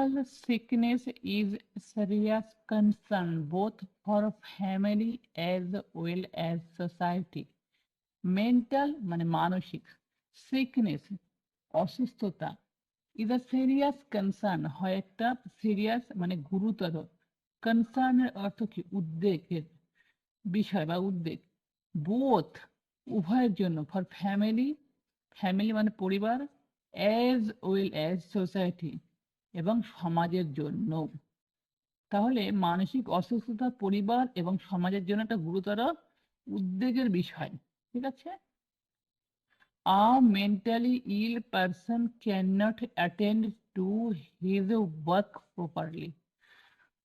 Mental sickness is serious concern both for family as well as society. Mental মানে মানসিক, sickness অসুস্থতা, is a serious concern হয় একটা serious মানে গুরুতর, কনসার্নের অর্থ কি উদ্বেগের বিষয় বা উদ্বেগ, বোথ উভয়ের জন্য, ফর ফ্যামিলি, ফ্যামিলি মানে পরিবার, অ্যাজ ওয়েল অ্যাজ সোসাইটি এবং সমাজের জন্য। তাহলে মানসিক অসুস্থতা পরিবার এবং সমাজের জন্য একটা গুরুতর উদ্বেগের বিষয়। ঠিক আছে। A mentally ill person cannot attend to his work properly.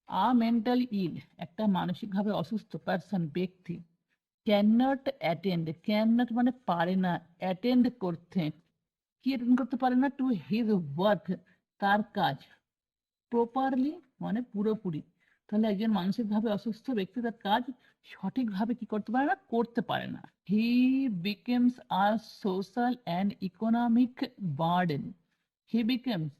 A mentally ill একটা মানসিকভাবে অসুস্থ পারসন ব্যক্তি, ক্যানট অ্যাটেন্ড, ক্যানট মানে পারে না, অ্যাটেন্ড করতে, কি অ্যাটেন্ড করতে পারে না, টু হিজ ওয়ার্ক তার কাজ, প্রপারলি মানে পুরোপুরি। তাহলে একজন মানসিকভাবে অসুস্থ ব্যক্তি তার কাজ সঠিকভাবে কি করতে পারে না, করতে পারে না। হি বিকেমস আ সোশ্যাল অ্যান্ড ইকোনমিক বার্ডেন। হি বিকেমস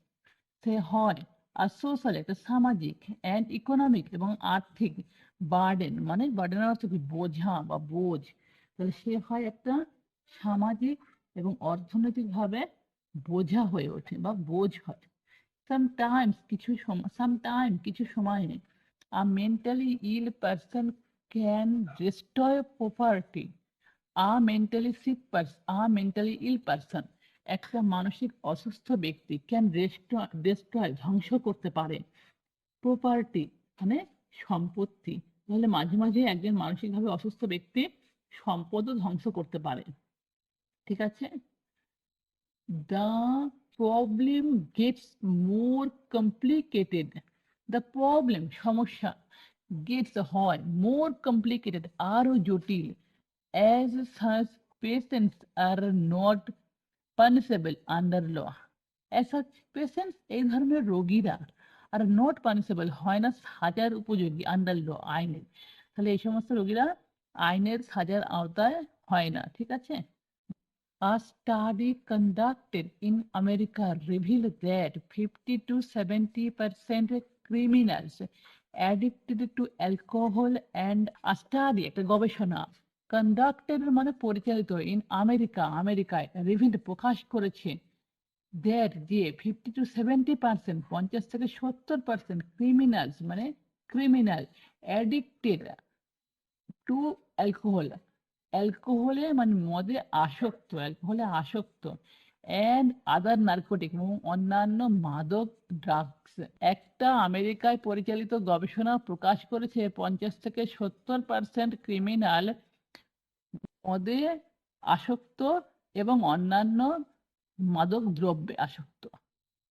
সে হয়, আর সোশ্যাল একটা সামাজিক, অ্যান্ড ইকোনমিক এবং আর্থিক, বার্ডেন মানে বার্ডেনের অর্থ কি বোঝা বা বোঝ। তাহলে সে হয় একটা সামাজিক এবং অর্থনৈতিকভাবে বোঝা হয়ে ওঠে বা বোঝ হয়। Sometimes কিছু সময়ে a mentally ill person can destroy property. A mentally ill person একটা মানসিক অসুস্থ ব্যক্তি ক্যান destroy ধ্বংস করতে পারে, প্রপার্টি মানে সম্পত্তি। তাহলে মাঝে মাঝে একজন মানসিকভাবে অসুস্থ ব্যক্তি সম্পদও ধ্বংস করতে পারে। ঠিক আছে। The problem gets more complicated. The problem সমস্যা gets হয় more complicated আরো জটিল, as such patients are not punishable under law. As such patients এই ধরনের রোগীরা আর নট পানিশেবল হয় না সাজার উপযোগী আন্ডার ল আইনে। তাহলে এই সমস্ত রোগীরা আইনের সাজার আওতায় হয় না। ঠিক আছে। A study conducted in America revealed that 50 to 70% criminals addicted to alcohol and a study একটা গবেষণা conducted মানে পরিচালিত in আমেরিকায় revealed প্রকাশ করেছে that যে 50 to 70% 50 থেকে 70% criminals মানে criminal addicted টু অ্যালকোহল, অ্যালকোহলে মানে মদে আসক্ত, অ্যালকোহলে আসক্ত, অ্যান্ড আদার নার্কোটিক এবং অন্যান্য মাদক ড্রাগস। একটা আমেরিকায় পরিচালিত গবেষণা প্রকাশ করেছে 50 থেকে 70% ক্রিমিনাল মদে আসক্ত এবং অন্যান্য মাদক দ্রব্যে আসক্ত।